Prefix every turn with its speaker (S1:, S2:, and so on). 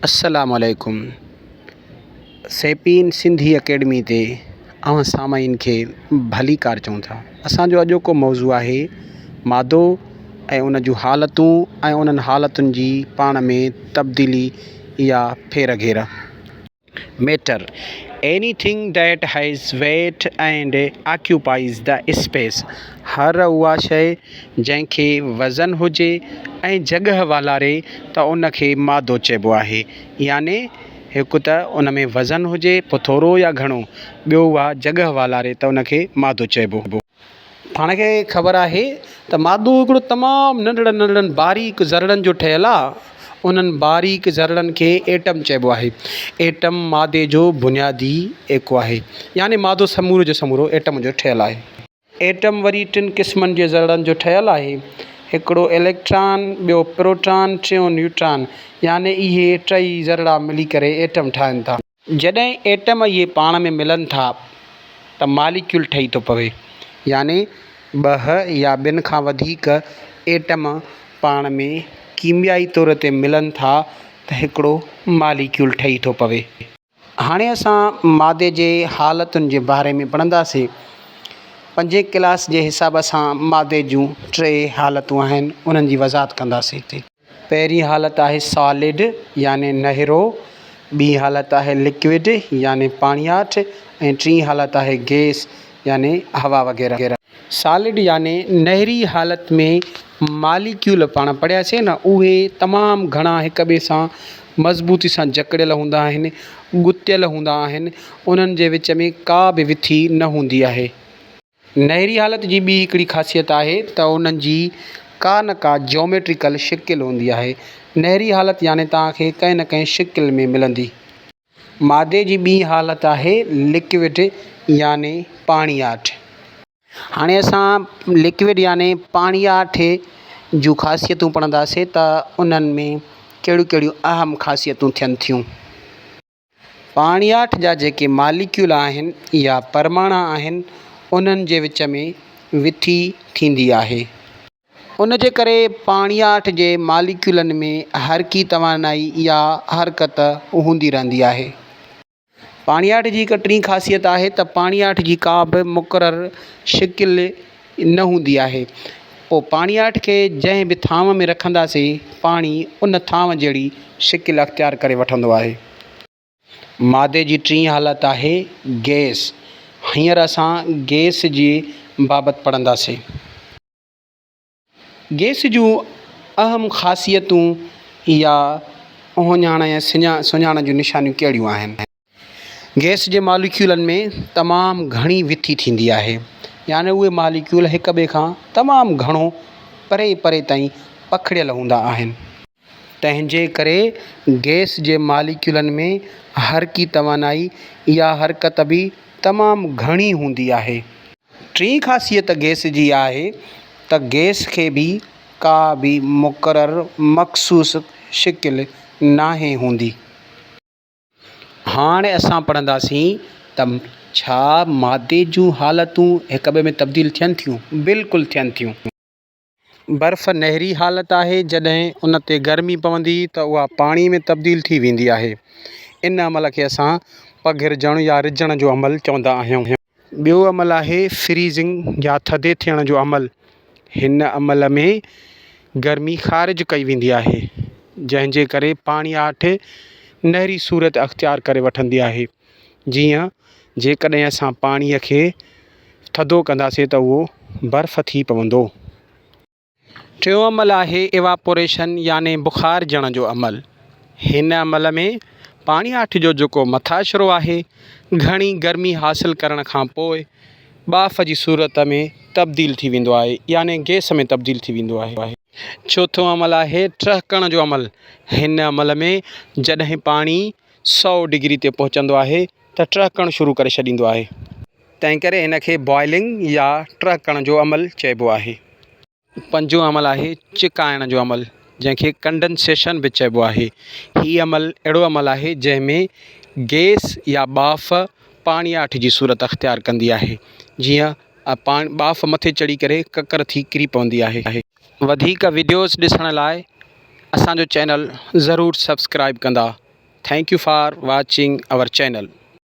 S1: अस्सलाम वालेकुम। सेपीन सिंधी अकेडमी ते अवां सामाइन खे भली कार चऊं था। असांजो अॼोको मौज़ू आहे मादो ऐं उन जूं हालतूं ऐं उन्हनि हालतुनि जी पाण में तब्दीली या फेरघेर। Matter anything that has weight and occupies the space. हर उहा शइ जंहिंखे वज़न हुजे ऐं जॻह वालारे त उनखे मादो चइबो आहे। याने हिकु त उन में वज़न हुजे पोइ थोरो या घणो, ॿियो उहा जॻह वालारे त उनखे मादो चइबो। पाण खे ख़बर आहे त मादो हिकिड़ो तमामु नंढड़नि बारीक़ ज़रड़नि जो ठहियलु आहे। उन्हनि बारीक़ ज़रड़नि खे एटम चइबो आहे। एटम मादे जो बुनियादी एको आहे, याने मादो समूरो जो समूरो एटम जो ठहियलु आहे। एटम वरी टिनि क़िस्मनि जे ज़रड़नि जो ठहियलु आहे। हिकिड़ो इलेक्ट्रॉन, ॿियो प्रोटॉन, टियों न्यूट्रॉन, याने इहे टई ज़रड़ा मिली करे एटम ठाहिनि था। जॾहिं एटम इहे पाण में मिलनि था त मालिक्यूल ठही थो पवे, याने ॿ या ॿिनि खां वधीक एटम पाण में कीमियाई तौर ते मिलनि था त हिकिड़ो मालिक्यूल ठही थो पवे। हाणे असां मादे जे हालतुनि जे बारे में पढ़ंदासीं। 5 क्लास जे हिसाब सां मादे जूं 3 हालतूं आहिनि, उन्हनि जी वज़ाहत कंदासीं। पहिरीं हालत आहे सॉलिड याने नहिरो, ॿी हालत आहे लिक्विड याने पाणियाठ, ऐं टीं हालत आहे गैस याने हवा वग़ैरह। सॉलिड याने नहरी हालत में मालिक्यूल पाण पढ़ियासीं न, उहे तमामु घणा हिक ॿिए सां मज़बूती सां जकड़ियल हूंदा आहिनि, गुतियल हूंदा आहिनि, उन्हनि जे विच में का बि विथी न हूंदी आहे। नहरी हालत जी ॿी हिकिड़ी ख़ासियत आहे त उन्हनि जी का न का ज्योमेट्रिकल शिकिल हूंदी आहे। नहरी हालत याने तव्हांखे कंहिं न कंहिं शिकिल में मिलंदी। मादे जी ॿी हालत आहे लिक्विड याने पाणियाठ। हाणे असां लिक्विड याने पाणियाठ जूं ख़ासियतूं पढ़ंदासीं त उन्हनि में कहिड़ियूं कहिड़ियूं अहम ख़ासियतूं थियनि थियूं। पाणियाठ जा जेके मालिक्यूल आहिनि या परमाणा आहिनि, उन्हनि जे विच में विथी थींदी आहे। उन जे करे पाणियाठ जे मालिक्यूलनि में हरकी तवानाई या हरकत हूंदी रहंदी आहे। पाणियाठ जी हिकु टीं ख़ासियत आहे त पाणियाठ जी का बि मुक़ररु शिकिल न हूंदी आहे। पोइ पाणियाठ खे जंहिं बि थांव में रखंदासीं, पाणी उन थांव जहिड़ी शिकिल अख़्तियार करे वठंदो आहे। मादे जी टीं हालत आहे गैस। हींअर असां गैस जी बाबति पढ़ंदासीं। गैस जूं अहम ख़ासियतूं या ओहञाण या सुञाण जूं निशानियूं कहिड़ियूं आहिनि। गैस जे मालिक्यूलनि में तमामु घणी विथी थींदी आहे, याने उहे मालिक्यूल हिक ॿिए खां तमामु घणो परे परे ताईं पखिड़ियल हूंदा आहिनि। तंहिंजे करे गैस जे मालिक्यूलनि में हरकी तवानाई या हरकत बि तमामु घणी हूंदी आहे। टीं ख़ासियत गैस जी आहे त गैस खे बि का बि मुक़ररु मख़सूस शिकिल नाहे हूंदी। हाणे असां पढ़ंदासीं त छा मादे जूं हालतूं हिक ॿिए में तब्दील थियनि थियूं? बिल्कुलु थियनि थियूं। बर्फ़ नहरी हालत आहे। जॾहिं उन ते गर्मी पवंदी त उहा पाणी में तब्दील थी वेंदी आहे। इन अमल खे असां पघिरजण या रिझण जो अमल चवंदा आहियूं। ॿियो अमल आहे फ्रीज़िंग या थधे थियण जो अमल। हिन अमल में गर्मी ख़ारिज कई वेंदी आहे, जंहिंजे करे पाणियाठ नहरी सूरत अख़्तियार करे वठंदी आहे। जीअं जेकॾहिं असां पाणीअ खे थधो कंदासीं त उहो बर्फ़ थी पवंदो। टियों अमल आहे इवापोरेशन याने बुख़ारजण जो अमल। हिन अमल में पाणियाठ जो जेको मथाशिरो आहे, घणी गर्मी हासिलु करण खां पोइ बाफ़ जी सूरत में तब्दील थी वेंदो आहे, याने गैस में तब्दील थी वेंदो आहे। चोथों अमल आहे टहिकण जो अमल। हिन अमल में जॾहिं पाणी 100 डिग्री ते पहुचंदो आहे त टहिकणु शुरू करे छॾींदो आहे। तंहिं करे हिन खे बॉइलिंग या टहिकण जो अमल चइबो आहे। पंजों अमल आहे चिकाइण जो अमल, जंहिंखे कंडेंसेशन बि चइबो आहे। हीअ अमल अहिड़ो अमल आहे जंहिंमें गैस या बाफ़ पाणियाठ जी सूरत अख़्तियार कंदी आहे। जीअं बाफ़ मथे चढ़ी करे ककर थी किरी पवंदी आहे। वधीक वीडियोज़ ॾिसण लाइ असांजो चैनल ज़रूरु सब्सक्राइब कंदा। Thank you for watching our channel.